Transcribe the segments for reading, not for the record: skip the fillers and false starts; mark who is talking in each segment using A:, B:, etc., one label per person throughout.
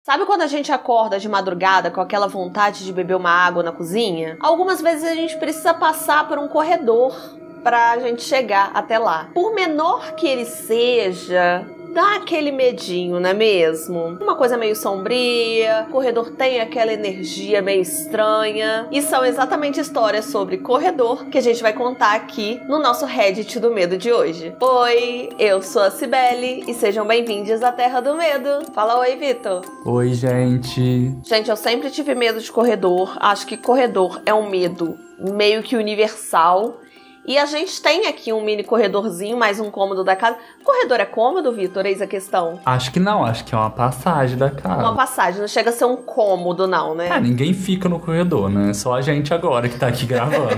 A: Sabe quando a gente acorda de madrugada com aquela vontade de beber uma água na cozinha? Algumas vezes a gente precisa passar por um corredor pra gente chegar até lá. Por menor que ele seja, dá aquele medinho, não é mesmo? Uma coisa meio sombria, o corredor tem aquela energia meio estranha. E são exatamente histórias sobre corredor que a gente vai contar aqui no nosso Reddit do Medo de hoje. Oi, eu sou a Cibele e sejam bem-vindos à Terra do Medo. Fala oi, Vitor.
B: Oi, gente.
A: Gente, eu sempre tive medo de corredor. Acho que corredor é um medo meio que universal. E a gente tem aqui um mini corredorzinho, mais um cômodo da casa. Corredor é cômodo, Vitor? Eis a questão.
B: Acho que não, acho que é uma passagem da casa.
A: Uma passagem, não chega a ser um cômodo não, né?
B: Ninguém fica no corredor, né? Só a gente agora que tá aqui gravando.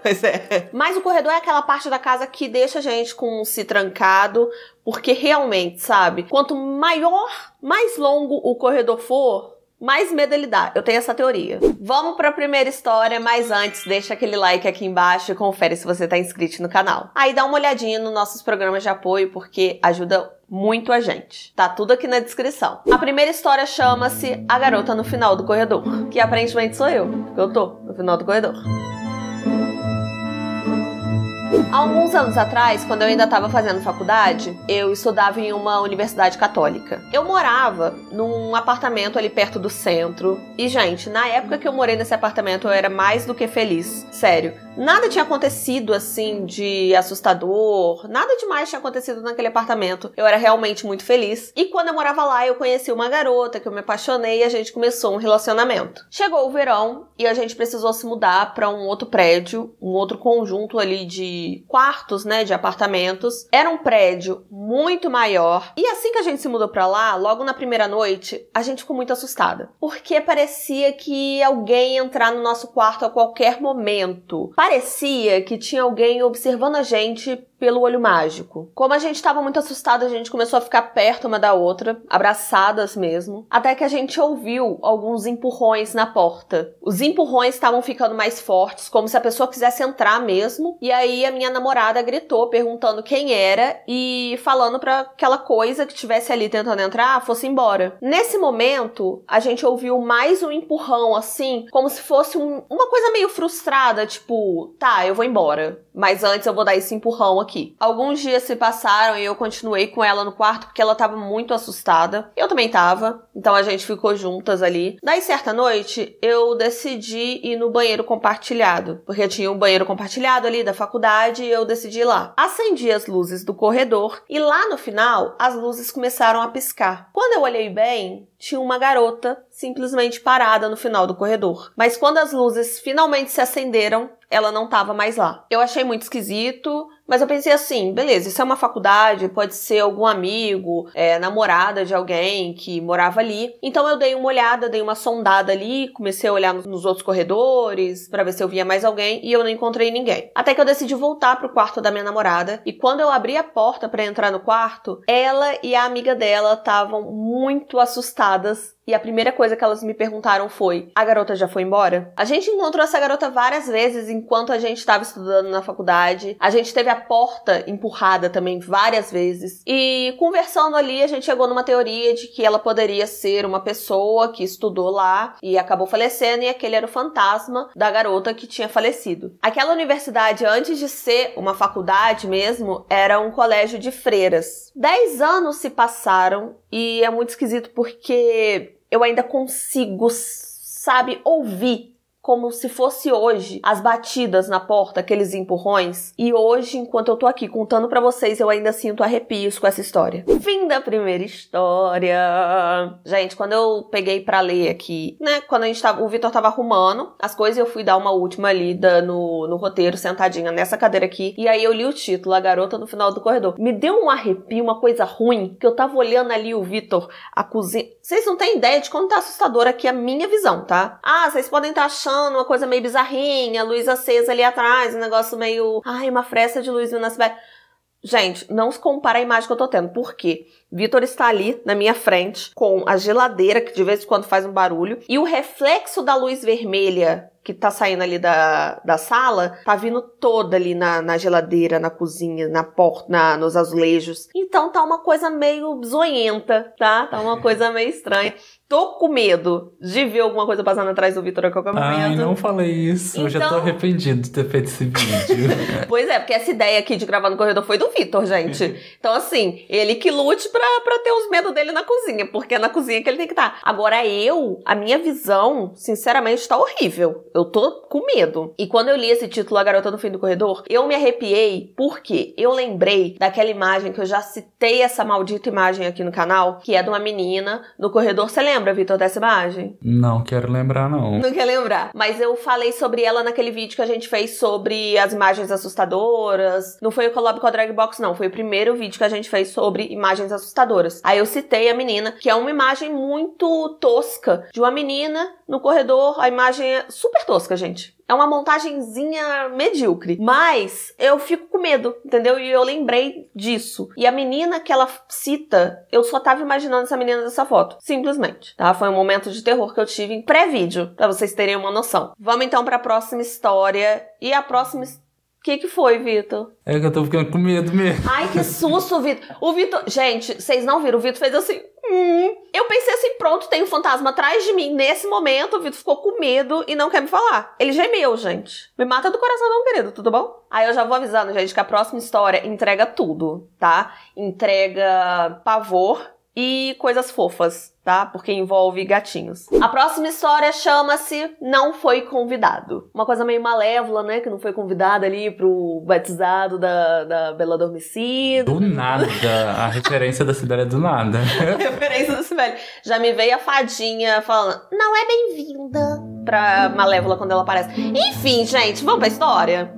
A: Pois é. Mas o corredor é aquela parte da casa que deixa a gente com se trancado, porque realmente, sabe? Quanto maior, mais longo o corredor for, mais medo ele dá. Eu tenho essa teoria. Vamos para a primeira história, mas antes deixa aquele like aqui embaixo e confere se você tá inscrito no canal. Aí dá uma olhadinha nos nossos programas de apoio, porque ajuda muito a gente. Tá tudo aqui na descrição. A primeira história chama-se A Garota no Final do Corredor, que aparentemente sou eu, porque eu tô no final do corredor. Há alguns anos atrás, quando eu ainda estava fazendo faculdade, eu estudava em uma universidade católica. Eu morava num apartamento ali perto do centro. E, gente, na época que eu morei nesse apartamento, eu era mais do que feliz. Sério. Nada tinha acontecido, assim, de assustador. Nada demais tinha acontecido naquele apartamento. Eu era realmente muito feliz. E quando eu morava lá, eu conheci uma garota que eu me apaixonei e a gente começou um relacionamento. Chegou o verão e a gente precisou se mudar para um outro prédio, um outro conjunto ali de quartos, né, de apartamentos. Era um prédio muito maior. E assim que a gente se mudou pra lá, logo na primeira noite, a gente ficou muito assustada. Porque parecia que alguém ia entrar no nosso quarto a qualquer momento. Parecia que tinha alguém observando a gente pelo olho mágico. Como a gente estava muito assustada, a gente começou a ficar perto uma da outra, abraçadas mesmo, até que a gente ouviu alguns empurrões na porta. Os empurrões estavam ficando mais fortes, como se a pessoa quisesse entrar mesmo, e aí a minha namorada gritou, perguntando quem era e falando pra aquela coisa que estivesse ali tentando entrar, fosse embora. Nesse momento, a gente ouviu mais um empurrão, assim, como se fosse uma coisa meio frustrada, tipo, tá, eu vou embora, mas antes eu vou dar esse empurrão aqui. Alguns dias se passaram e eu continuei com ela no quarto porque ela tava muito assustada. Eu também tava, então a gente ficou juntas ali. Daí, certa noite, eu decidi ir no banheiro compartilhado, porque tinha um banheiro compartilhado ali da faculdade e eu decidi ir lá. Acendi as luzes do corredor e lá no final, as luzes começaram a piscar. Quando eu olhei bem, tinha uma garota simplesmente parada no final do corredor. Mas quando as luzes finalmente se acenderam, ela não estava mais lá. Eu achei muito esquisito, mas eu pensei assim, beleza, isso é uma faculdade, pode ser algum amigo, namorada de alguém que morava ali. Então eu dei uma olhada, dei uma sondada ali, comecei a olhar nos outros corredores pra ver se eu via mais alguém e eu não encontrei ninguém. Até que eu decidi voltar pro quarto da minha namorada e quando eu abri a porta pra entrar no quarto, ela e a amiga dela estavam muito assustadas. E a primeira coisa que elas me perguntaram foi, a garota já foi embora? A gente encontrou essa garota várias vezes enquanto a gente estava estudando na faculdade. A gente teve a porta empurrada também várias vezes. E conversando ali, a gente chegou numa teoria de que ela poderia ser uma pessoa que estudou lá e acabou falecendo e aquele era o fantasma da garota que tinha falecido. Aquela universidade, antes de ser uma faculdade mesmo, era um colégio de freiras. 10 anos se passaram e é muito esquisito porque eu ainda consigo, sabe, ouvir como se fosse hoje as batidas na porta, aqueles empurrões. E hoje, enquanto eu tô aqui contando pra vocês, eu ainda sinto arrepios com essa história. Fim da primeira história. Gente, quando eu peguei pra ler aqui, né, quando o Vitor tava arrumando as coisas, eu fui dar uma última lida no roteiro, sentadinha nessa cadeira aqui, e aí eu li o título, A Garota no Final do Corredor. Me deu um arrepio, uma coisa ruim, que eu tava olhando ali o Vitor, a cozinha. Vocês não têm ideia de como tá assustadora aqui a minha visão, tá? Ah, vocês podem estar achando uma coisa meio bizarrinha, luz acesa ali atrás, um negócio meio... Ai, uma fresta de luz vindo na cidade. Gente, não se compara a imagem que eu tô tendo. Por quê? Vitor está ali na minha frente com a geladeira, que de vez em quando faz um barulho, e o reflexo da luz vermelha que tá saindo ali da sala, tá vindo toda ali na geladeira, na cozinha, na porta, nos azulejos. Então tá uma coisa meio bizonhenta, tá? Tá uma coisa meio estranha. tô com medo de ver alguma coisa passando atrás do Vitor a qualquer momento.
B: Ai, não falei isso.
A: Então...
B: Eu já tô arrependido de ter feito esse vídeo.
A: Pois é, porque essa ideia aqui de gravar no corredor foi do Vitor, gente. Então, assim, ele que lute pra ter os medos dele na cozinha, porque é na cozinha que ele tem que estar. Agora, a minha visão, sinceramente, tá horrível. Eu tô com medo. E quando eu li esse título, A Garota no Fim do Corredor, eu me arrepiei porque eu lembrei daquela imagem que eu já citei, essa maldita imagem aqui no canal, que é de uma menina no corredor. Você lembra, Vitor, dessa imagem?
B: Não quero lembrar, não.
A: Não quer lembrar. Mas eu falei sobre ela naquele vídeo que a gente fez sobre as imagens assustadoras. Não foi o Collab com a Drag Box, não. Foi o primeiro vídeo que a gente fez sobre imagens assustadoras. Aí eu citei a menina, que é uma imagem muito tosca de uma menina no corredor. A imagem é super tosca, gente. É uma montagenzinha medíocre. Mas eu fico com medo, entendeu? E eu lembrei disso. E a menina que ela cita, eu só tava imaginando essa menina dessa foto. Simplesmente, tá? Foi um momento de terror que eu tive em pré-vídeo, pra vocês terem uma noção. Vamos então pra próxima história. E a próxima... O que foi, Vitor?
B: É que eu tô ficando com medo mesmo.
A: Ai, que susto, Vitor. O Vitor... Gente, vocês não viram? O Vitor fez assim... Eu pensei assim, pronto, tem um fantasma atrás de mim. Nesse momento, o Vitor ficou com medo e não quer me falar. Ele gemeu, gente. Me mata do coração não, querido, tudo bom? Aí eu já vou avisando, gente, que a próxima história entrega tudo, tá? Entrega pavor e coisas fofas, tá? Porque envolve gatinhos. A próxima história chama-se Não Foi Convidado. Uma coisa meio malévola, né? Que não foi convidada ali pro batizado da Bela Adormecida.
B: Do nada. A referência da Sibeli é do nada.
A: A referência da Sibeli. Já me veio a fadinha falando, não é bem-vinda pra Malévola quando ela aparece. Enfim, gente, vamos pra história?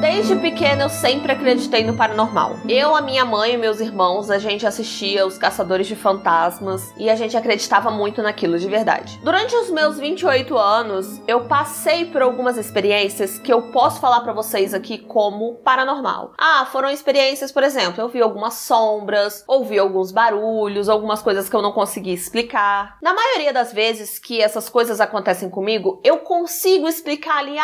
A: Desde pequena eu sempre acreditei no paranormal. Eu, a minha mãe e meus irmãos, a gente assistia Os Caçadores de Fantasmas e a gente acreditava muito naquilo de verdade. Durante os meus 28 anos, eu passei por algumas experiências que eu posso falar pra vocês aqui como paranormal. Foram experiências, por exemplo, eu vi algumas sombras, ouvi alguns barulhos, algumas coisas que eu não consegui explicar. Na maioria das vezes que essas coisas acontecem comigo, eu consigo explicar ali,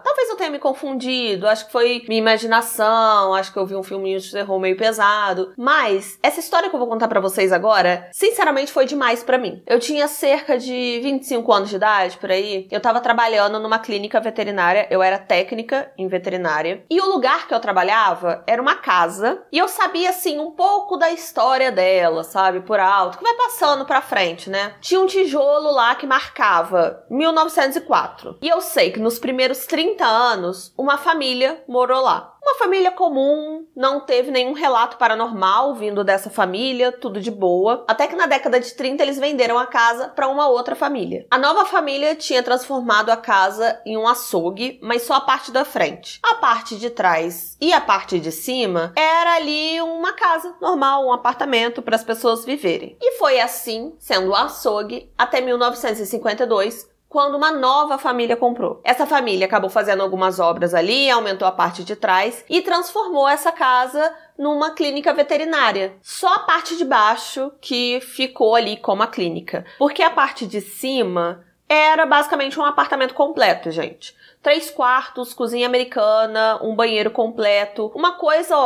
A: talvez eu tenha me confundido, acho que foi minha imaginação, acho que eu vi um filminho de terror meio pesado. Mas essa história que eu vou contar pra vocês agora, sinceramente foi demais pra mim. Eu tinha cerca de 25 anos de idade, por aí. Eu tava trabalhando numa clínica veterinária, eu era técnica em veterinária. E o lugar que eu trabalhava era uma casa. E eu sabia, assim, um pouco da história dela, sabe? Por alto, que vai passando pra frente, né? Tinha um tijolo lá que marcava 1904. E eu sei que nos primeiros 30 anos, uma família morou lá. Uma família comum, não teve nenhum relato paranormal vindo dessa família, tudo de boa. Até que na década de 30 eles venderam a casa para uma outra família. A nova família tinha transformado a casa em um açougue, mas só a parte da frente. A parte de trás e a parte de cima era ali uma casa normal, um apartamento para as pessoas viverem. E foi assim, sendo o açougue, até 1952, quando uma nova família comprou. Essa família acabou fazendo algumas obras ali, aumentou a parte de trás e transformou essa casa numa clínica veterinária. Só a parte de baixo que ficou ali como a clínica. Porque a parte de cima era basicamente um apartamento completo, gente. 3 quartos, cozinha americana, um banheiro completo. Uma coisa,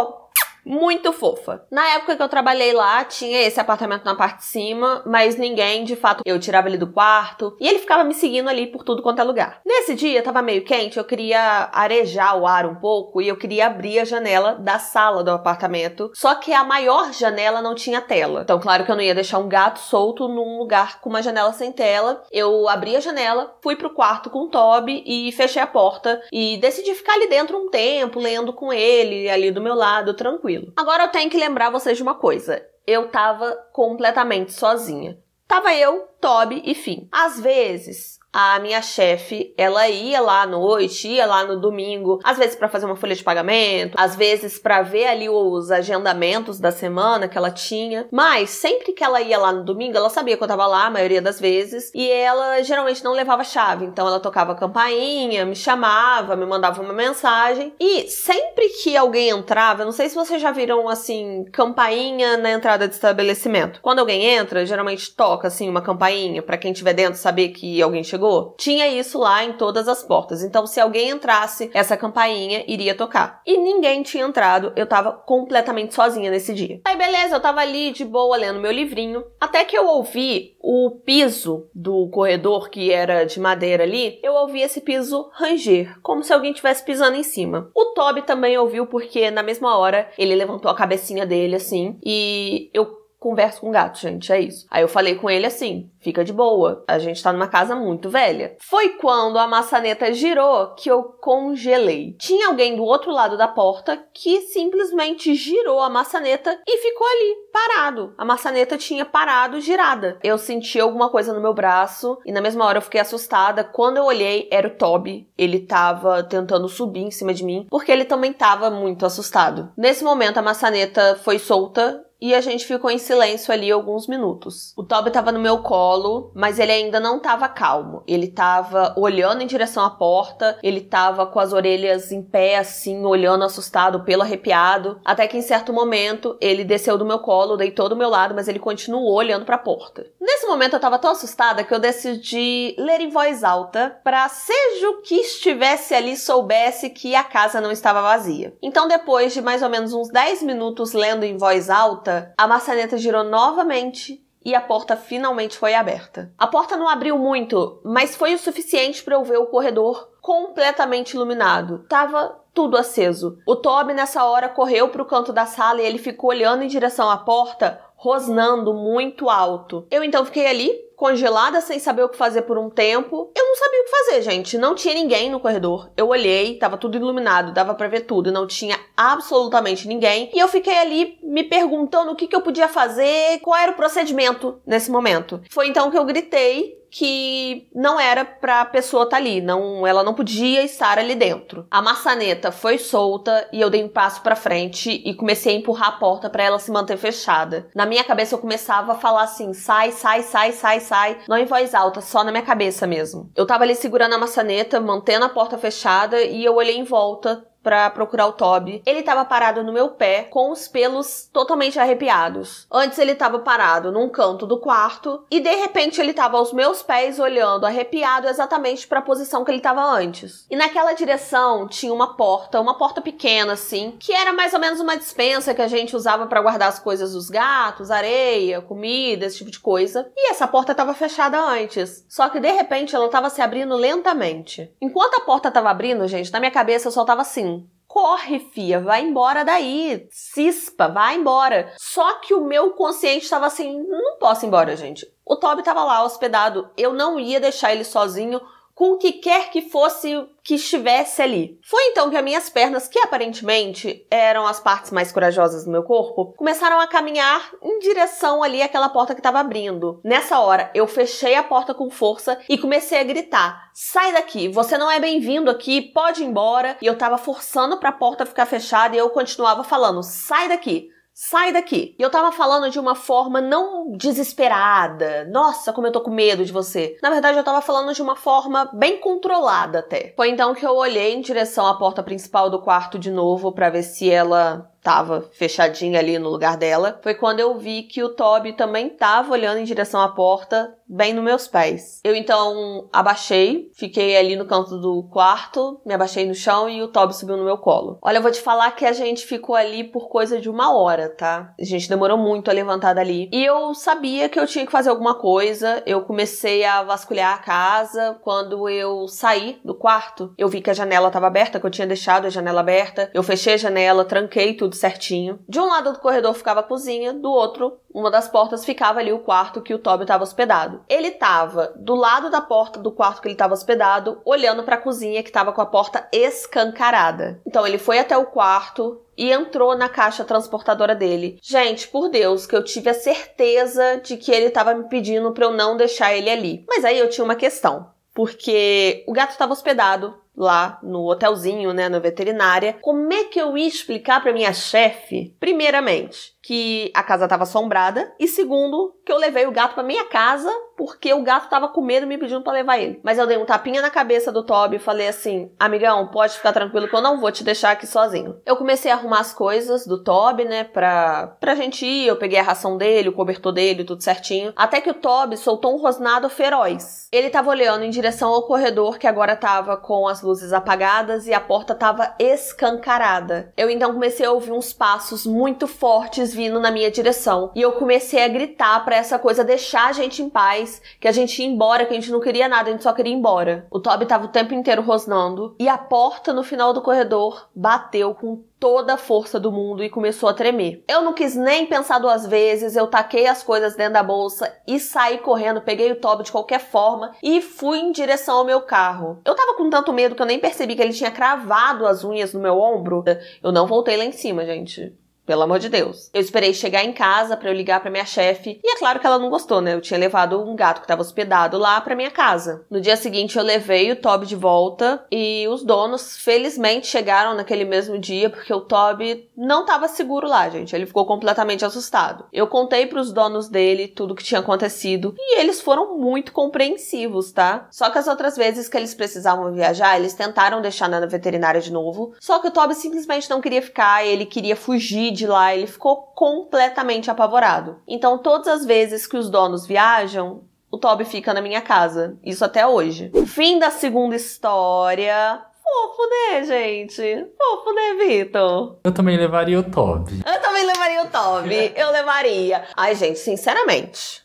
A: muito fofa. Na época que eu trabalhei lá, tinha esse apartamento na parte de cima, mas ninguém, de fato, eu tirava ele do quarto e ele ficava me seguindo ali por tudo quanto é lugar. Nesse dia, tava meio quente, eu queria arejar o ar um pouco e eu queria abrir a janela da sala do apartamento, só que a maior janela não tinha tela. Então, claro que eu não ia deixar um gato solto num lugar com uma janela sem tela. Eu abri a janela, fui pro quarto com o Toby e fechei a porta e decidi ficar ali dentro um tempo, lendo com ele, ali do meu lado, tranquilo. Agora eu tenho que lembrar vocês de uma coisa. Eu tava completamente sozinha. Tava eu, Toby e Finn. Às vezes, a minha chefe, ela ia lá à noite, ia lá no domingo, às vezes pra fazer uma folha de pagamento, às vezes pra ver ali os agendamentos da semana que ela tinha. Mas sempre que ela ia lá no domingo, ela sabia que eu tava lá a maioria das vezes e ela geralmente não levava chave. Então ela tocava a campainha, me chamava, me mandava uma mensagem. E sempre que alguém entrava, eu não sei se vocês já viram assim, campainha na entrada de estabelecimento. Quando alguém entra, geralmente toca assim uma campainha pra quem estiver dentro saber que alguém chegou. chegou? Tinha isso lá em todas as portas. Então, se alguém entrasse, essa campainha iria tocar. E ninguém tinha entrado, eu tava completamente sozinha nesse dia. Aí, beleza, eu tava ali de boa lendo meu livrinho, até que eu ouvi o piso do corredor, que era de madeira ali, eu ouvi esse piso ranger, como se alguém estivesse pisando em cima. O Toby também ouviu, porque na mesma hora ele levantou a cabecinha dele assim, e eu converso com gato, gente, é isso. Aí eu falei com ele assim, fica de boa, a gente tá numa casa muito velha. Foi quando a maçaneta girou que eu congelei. Tinha alguém do outro lado da porta que simplesmente girou a maçaneta e ficou ali, parado. A maçaneta tinha parado, girada. Eu senti alguma coisa no meu braço e na mesma hora eu fiquei assustada. Quando eu olhei, era o Toby. Ele tava tentando subir em cima de mim, porque ele também tava muito assustado. Nesse momento, a maçaneta foi solta e a gente ficou em silêncio ali alguns minutos. O Toby tava no meu colo, mas ele ainda não tava calmo. Ele tava olhando em direção à porta, ele tava com as orelhas em pé, assim, olhando assustado, pelo arrepiado, até que em certo momento ele desceu do meu colo, deitou do meu lado, mas ele continuou olhando pra porta. Nesse momento eu tava tão assustada que eu decidi ler em voz alta, pra seja o que estivesse ali soubesse que a casa não estava vazia. Então depois de mais ou menos uns 10 minutos lendo em voz alta, a maçaneta girou novamente e a porta finalmente foi aberta. A porta não abriu muito, mas foi o suficiente para eu ver o corredor completamente iluminado. Tava tudo aceso. O Toby nessa hora correu para o canto da sala e ele ficou olhando em direção à porta, rosnando muito alto. Eu então fiquei ali, congelada, sem saber o que fazer por um tempo. Eu não sabia o que fazer, gente. Não tinha ninguém no corredor. Eu olhei, tava tudo iluminado, dava pra ver tudo. Não tinha absolutamente ninguém. E eu fiquei ali me perguntando o que eu podia fazer, qual era o procedimento nesse momento. Foi então que eu gritei que não era pra pessoa estar ali, ela não podia estar ali dentro. A maçaneta foi solta e eu dei um passo pra frente e comecei a empurrar a porta pra ela se manter fechada. Na minha cabeça eu começava a falar assim, sai, sai, sai, sai, sai, não em voz alta, só na minha cabeça mesmo. Eu tava ali segurando a maçaneta, mantendo a porta fechada e eu olhei em volta pra procurar o Toby. Ele tava parado no meu pé, com os pelos totalmente arrepiados. Antes ele tava parado num canto do quarto e de repente ele tava aos meus pés olhando arrepiado exatamente pra posição que ele tava antes. E naquela direção tinha uma porta pequena assim, que era mais ou menos uma despensa que a gente usava pra guardar as coisas dos gatos, areia, comida, esse tipo de coisa. E essa porta tava fechada antes. Só que de repente ela tava se abrindo lentamente. Enquanto a porta tava abrindo, gente, na minha cabeça eu só tava assim, corre, fia, vai embora daí, cispa, vai embora. Só que o meu consciente estava assim, não posso ir embora, gente. O Toby estava lá hospedado, eu não ia deixar ele sozinho com o que quer que fosse que estivesse ali. Foi então que as minhas pernas, que aparentemente eram as partes mais corajosas do meu corpo, começaram a caminhar em direção ali àquela porta que estava abrindo. Nessa hora, eu fechei a porta com força e comecei a gritar, sai daqui, você não é bem-vindo aqui, pode ir embora. E eu tava forçando para a porta ficar fechada e eu continuava falando, sai daqui. Sai daqui. E eu tava falando de uma forma não desesperada. Nossa, como eu tô com medo de você. Na verdade, eu tava falando de uma forma bem controlada até. Foi então que eu olhei em direção à porta principal do quarto de novo pra ver se ela tava fechadinha ali no lugar dela. Foi quando eu vi que o Toby também tava olhando em direção à porta, bem nos meus pés. Eu então abaixei, fiquei ali no canto do quarto, me abaixei no chão e o Toby subiu no meu colo. Olha, eu vou te falar que a gente ficou ali por coisa de 1 hora, tá? A gente demorou muito a levantar dali. E eu sabia que eu tinha que fazer alguma coisa. Eu comecei a vasculhar a casa. Quando eu saí do quarto, eu vi que a janela tava aberta, que eu tinha deixado a janela aberta. Eu fechei a janela, tranquei tudo certinho. De um lado do corredor ficava a cozinha, do outro, uma das portas, ficava ali o quarto que o Toby estava hospedado. Ele estava do lado da porta do quarto que ele estava hospedado, olhando para a cozinha que estava com a porta escancarada. Então ele foi até o quarto e entrou na caixa transportadora dele. Gente, por Deus, que eu tive a certeza de que ele estava me pedindo para eu não deixar ele ali. Mas aí eu tinha uma questão, porque o gato estava hospedado lá no hotelzinho, né, na veterinária. Como é que eu ia explicar pra minha chefe, primeiramente, que a casa tava assombrada, e segundo, que eu levei o gato pra minha casa porque o gato tava com medo me pedindo pra levar ele. Mas eu dei um tapinha na cabeça do Toby e falei assim, amigão, pode ficar tranquilo que eu não vou te deixar aqui sozinho. Eu comecei a arrumar as coisas do Toby, né, pra gente ir. Eu peguei a ração dele, o cobertor dele, tudo certinho. Até que o Toby soltou um rosnado feroz. Ele tava olhando em direção ao corredor, que agora tava com as luzes apagadas e a porta tava escancarada. Eu então comecei a ouvir uns passos muito fortes vindo na minha direção. E eu comecei a gritar pra essa coisa deixar a gente em paz, que a gente ia embora, que a gente não queria nada, a gente só queria ir embora. O Toby tava o tempo inteiro rosnando e a porta no final do corredor bateu com toda a força do mundo e começou a tremer. Eu não quis nem pensar duas vezes, eu taquei as coisas dentro da bolsa e saí correndo, peguei o Toby de qualquer forma e fui em direção ao meu carro. Eu tava com tanto medo que eu nem percebi que ele tinha cravado as unhas no meu ombro. Eu não voltei lá em cima, gente. Pelo amor de Deus. Eu esperei chegar em casa pra eu ligar pra minha chefe. E é claro que ela não gostou, né? Eu tinha levado um gato que tava hospedado lá pra minha casa. No dia seguinte eu levei o Toby de volta. E os donos, felizmente, chegaram naquele mesmo dia. Porque o Toby não tava seguro lá, gente. Ele ficou completamente assustado. Eu contei pros donos dele tudo que tinha acontecido. E eles foram muito compreensivos, tá? Só que as outras vezes que eles precisavam viajar, eles tentaram deixar na veterinária de novo. Só que o Toby simplesmente não queria ficar. Ele queria fugir de lá, ele ficou completamente apavorado. Então, todas as vezes que os donos viajam, o Toby fica na minha casa. Isso até hoje. Fim da segunda história. Fofo, né, gente? Fofo, né, Vitor?
B: Eu também levaria o Toby.
A: Eu também levaria o Toby. Eu levaria. Ai, gente, sinceramente.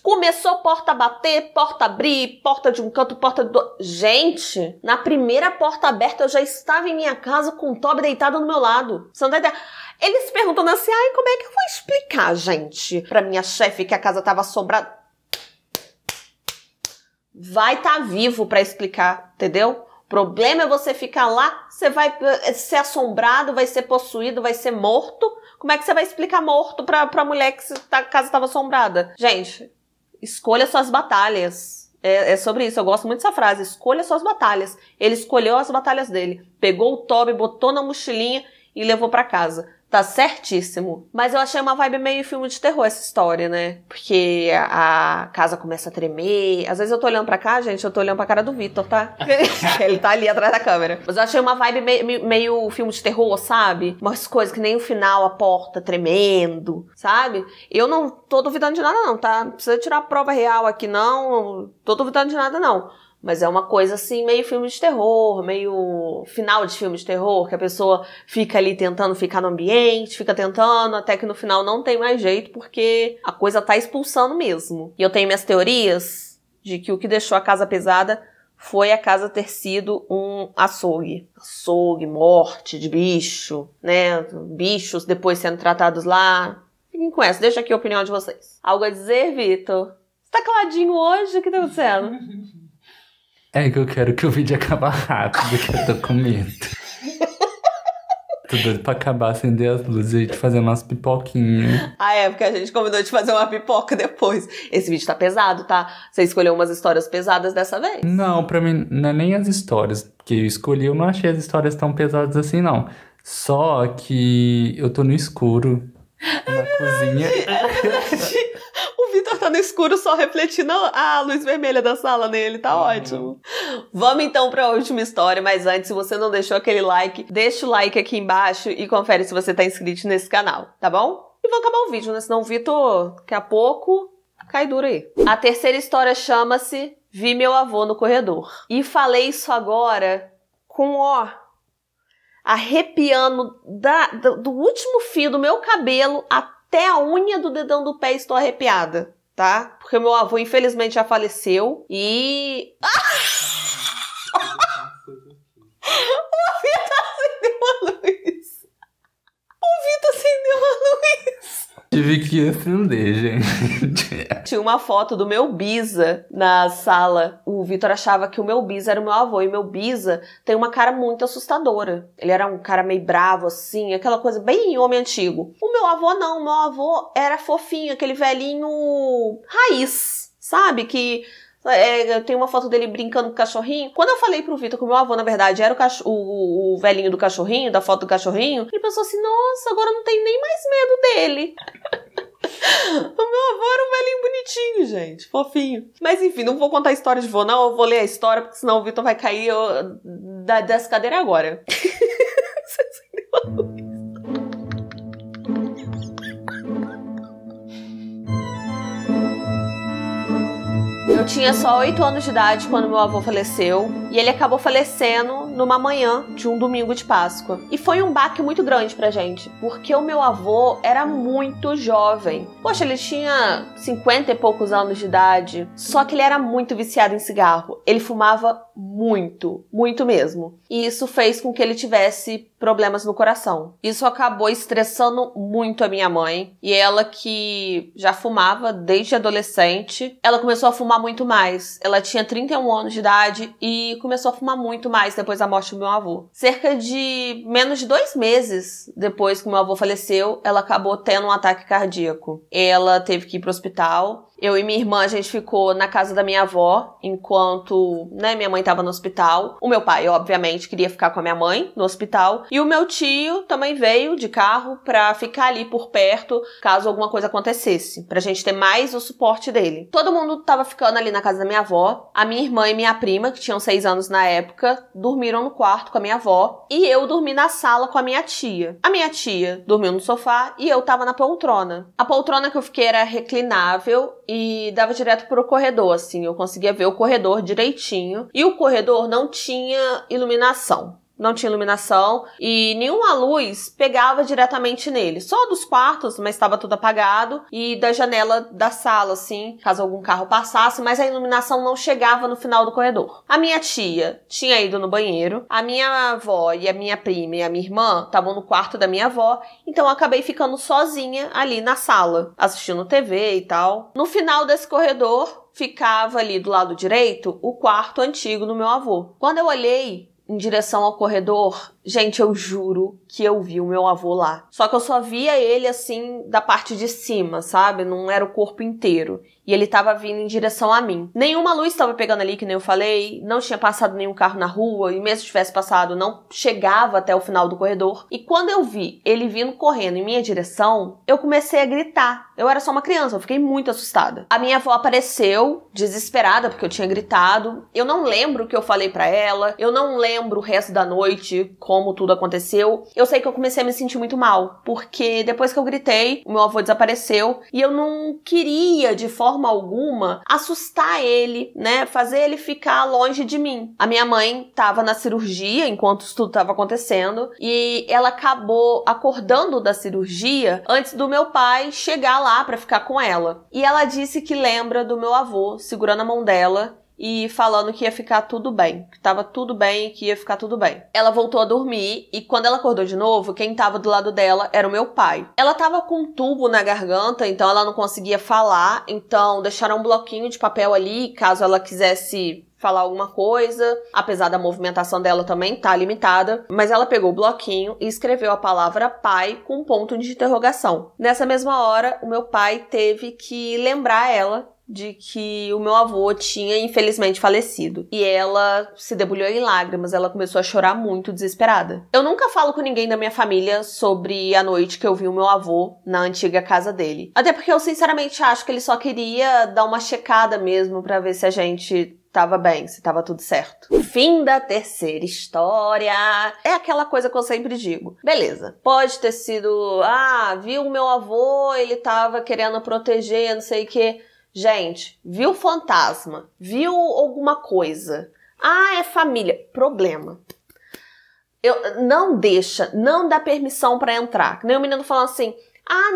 A: Começou porta a bater, porta a abrir, porta de um canto, porta do... Gente, na primeira porta aberta eu já estava em minha casa com o Toby deitado no meu lado. Você não tá entendendo? Eles perguntando assim, ai, como é que eu vou explicar, gente, pra minha chefe que a casa tava assombrada? Vai tá vivo pra explicar, entendeu? O problema é você ficar lá, você vai ser assombrado, vai ser possuído, vai ser morto. Como é que você vai explicar morto pra mulher que a casa tava assombrada? Gente, escolha suas batalhas. É sobre isso, eu gosto muito dessa frase. Escolha suas batalhas. Ele escolheu as batalhas dele. Pegou o Toby, botou na mochilinha e levou pra casa. Tá certíssimo. Mas eu achei uma vibe meio filme de terror essa história, né? Porque a casa começa a tremer. Às vezes eu tô olhando pra cá, gente, eu tô olhando pra cara do Vitor, tá? Ele tá ali atrás da câmera. Mas eu achei uma vibe meio filme de terror, sabe? Umas coisas que nem o final, a porta tremendo, sabe? Eu não tô duvidando de nada não, tá? Não precisa tirar a prova real aqui não. Tô duvidando de nada não. Mas é uma coisa assim, meio filme de terror, meio final de filme de terror, que a pessoa fica ali tentando ficar no ambiente, fica tentando, até que no final não tem mais jeito, porque a coisa tá expulsando mesmo. E eu tenho minhas teorias de que o que deixou a casa pesada foi a casa ter sido um açougue. Açougue, morte de bicho, né? Bichos depois sendo tratados lá. Fiquem com essa, deixa aqui a opinião de vocês. Algo a dizer, Vitor? Você tá caladinho hoje? O que tá acontecendo?
B: É que eu quero que o vídeo acabe rápido, que eu tô com medo. Tô doido pra acabar, acender as luzes e a gente fazer umas pipoquinhas.
A: Ah, é, porque a gente combinou de fazer uma pipoca depois. Esse vídeo tá pesado, tá? Você escolheu umas histórias pesadas dessa vez?
B: Não, pra mim, não é nem as histórias que eu escolhi, eu não achei as histórias tão pesadas assim, não. Só que eu tô no escuro, na cozinha.
A: O Vitor tá no escuro só refletindo a luz vermelha da sala nele, tá ótimo. Vamos então pra última história, mas antes, se você não deixou aquele like, deixa o like aqui embaixo e confere se você tá inscrito nesse canal, tá bom? E vou acabar o vídeo, né? Senão o Vitor, daqui a pouco, cai duro aí. A terceira história chama-se Vi Meu Avô no Corredor. E falei isso agora com, arrepiando do último fio do meu cabelo até a unha do dedão do pé, estou arrepiada, tá? Porque meu avô, infelizmente, já faleceu e... O Vitor acendeu a luz! O Vitor acendeu a luz!
B: Tive que acender, gente.
A: Tinha uma foto do meu bisa na sala. O Vitor achava que o meu bisa era o meu avô. E meu bisa tem uma cara muito assustadora. Ele era um cara meio bravo, assim. Aquela coisa bem homem antigo. O meu avô não. O meu avô era fofinho. Aquele velhinho raiz. Sabe? Que Eu tenho uma foto dele brincando com o cachorrinho. Quando eu falei pro Vitor que o meu avô, na verdade, era o velhinho do cachorrinho, da foto do cachorrinho, ele pensou assim, nossa, agora eu não tenho nem mais medo dele. O meu avô era um velhinho bonitinho, gente. Fofinho. Mas enfim, não vou contar a história de vô, não. Eu vou ler a história, porque senão o Vitor vai cair dessa cadeira agora. Eu tinha só 8 anos de idade quando meu avô faleceu, e ele acabou falecendo numa manhã de um domingo de Páscoa. E foi um baque muito grande pra gente, porque o meu avô era muito jovem. Poxa, ele tinha 50 e poucos anos de idade, só que ele era muito viciado em cigarro. Ele fumava muito, muito mesmo. E isso fez com que ele tivesse problemas no coração. Isso acabou estressando muito a minha mãe, e ela que já fumava desde adolescente, ela começou a fumar muito mais. Ela tinha 31 anos de idade e começou a fumar muito mais depois da morte do meu avô. Cerca de menos de 2 meses depois que o meu avô faleceu, ela acabou tendo um ataque cardíaco. Ela teve que ir pro hospital. Eu e minha irmã, a gente ficou na casa da minha avó, enquanto, minha mãe tava no hospital. O meu pai, obviamente, queria ficar com a minha mãe no hospital. E o meu tio também veio de carro pra ficar ali por perto, caso alguma coisa acontecesse, pra gente ter mais o suporte dele. Todo mundo tava ficando ali na casa da minha avó. A minha irmã e minha prima, que tinham 6 anos na época, dormiram no quarto com a minha avó. E eu dormi na sala com a minha tia. A minha tia dormiu no sofá e eu tava na poltrona. A poltrona que eu fiquei era reclinável e dava direto pro corredor, assim. Eu conseguia ver o corredor direitinho. E o corredor não tinha iluminação. Não tinha iluminação e nenhuma luz pegava diretamente nele. Só dos quartos, mas estava tudo apagado. E da janela da sala, assim, caso algum carro passasse. Mas a iluminação não chegava no final do corredor. A minha tia tinha ido no banheiro. A minha avó e a minha prima e a minha irmã estavam no quarto da minha avó. Então eu acabei ficando sozinha ali na sala, assistindo TV e tal. No final desse corredor, ficava ali do lado direito o quarto antigo do meu avô. Quando eu olhei em direção ao corredor, gente, eu juro que eu vi o meu avô lá. Só que eu só via ele, assim, da parte de cima, sabe? Não era o corpo inteiro. E ele tava vindo em direção a mim. Nenhuma luz tava pegando ali, que nem eu falei. Não tinha passado nenhum carro na rua. E mesmo se tivesse passado, não chegava até o final do corredor. E quando eu vi ele vindo correndo em minha direção, eu comecei a gritar. Eu era só uma criança, eu fiquei muito assustada. A minha avó apareceu, desesperada, porque eu tinha gritado. Eu não lembro o que eu falei pra ela. Eu não lembro o resto da noite, como tudo aconteceu. Eu sei que eu comecei a me sentir muito mal, porque depois que eu gritei, o meu avô desapareceu. E eu não queria, de forma alguma, assustar ele, fazer ele ficar longe de mim. A minha mãe tava na cirurgia enquanto isso tudo tava acontecendo e ela acabou acordando da cirurgia antes do meu pai chegar lá pra ficar com ela. E ela disse que lembra do meu avô segurando a mão dela e falando que ia ficar tudo bem, que tava tudo bem e que ia ficar tudo bem. Ela voltou a dormir e quando ela acordou de novo, quem tava do lado dela era o meu pai. Ela tava com um tubo na garganta, então ela não conseguia falar, então deixaram um bloquinho de papel ali, caso ela quisesse falar alguma coisa, apesar da movimentação dela também tá limitada, mas ela pegou o bloquinho e escreveu a palavra pai com um ponto de interrogação. Nessa mesma hora, o meu pai teve que lembrar ela de que o meu avô tinha infelizmente falecido. E ela se debulhou em lágrimas, ela começou a chorar muito desesperada. Eu nunca falo com ninguém da minha família sobre a noite que eu vi o meu avô na antiga casa dele. Até porque eu sinceramente acho que ele só queria dar uma checada mesmo pra ver se a gente tava bem, se tava tudo certo. Fim da terceira história. É aquela coisa que eu sempre digo. Beleza, pode ter sido, viu o meu avô, ele tava querendo proteger, não sei o que. Gente, viu fantasma, viu alguma coisa. É família. Problema. Não dá permissão pra entrar. Que nem o menino falando assim,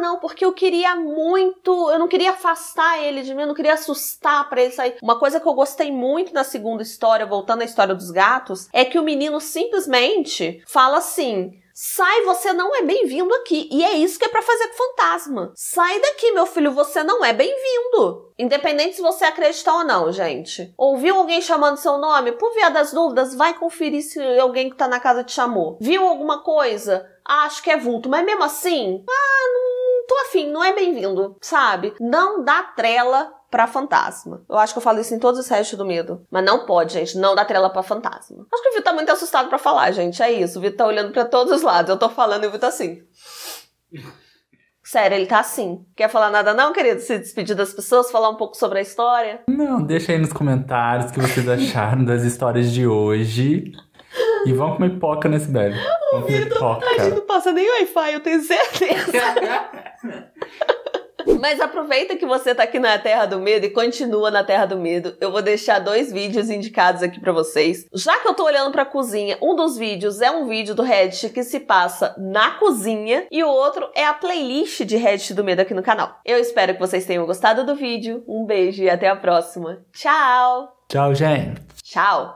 A: não, porque eu queria muito, eu não queria afastar ele de mim, eu não queria assustar pra ele sair. Uma coisa que eu gostei muito na segunda história, voltando à história dos gatos, é que o menino simplesmente fala assim, sai, você não é bem-vindo aqui. E é isso que é pra fazer com fantasma. Sai daqui, meu filho, você não é bem-vindo. Independente se você acreditar ou não, gente. Ouviu alguém chamando seu nome? Por via das dúvidas, vai conferir se alguém que tá na casa te chamou. Viu alguma coisa? Acho que é vulto, mas mesmo assim, não não tô afim, não é bem-vindo, sabe? Não dá trela pra fantasma. Eu acho que eu falo isso em todos os Reddit do Medo. Mas não pode, gente. Não dá trela pra fantasma. Acho que o Vitor tá muito assustado pra falar, gente. É isso. O Vitor tá olhando pra todos os lados. Eu tô falando e o Vitor tá assim. Sério, ele tá assim. Quer falar nada não, querido? Se despedir das pessoas? Falar um pouco sobre a história?
B: Não, deixa aí nos comentários o que vocês acharam das histórias de hoje. E vamos comer pipoca nesse bebê. Vamos comer pipoca.
A: A gente não passa nem Wi-Fi, eu tenho certeza. Mas aproveita que você tá aqui na Terra do Medo e continua na Terra do Medo. Eu vou deixar 2 vídeos indicados aqui pra vocês. Já que eu tô olhando pra cozinha, um dos vídeos é um vídeo do Reddit que se passa na cozinha e o outro é a playlist de Reddit do Medo aqui no canal. Eu espero que vocês tenham gostado do vídeo. Um beijo e até a próxima. Tchau!
B: Tchau, gente!
A: Tchau!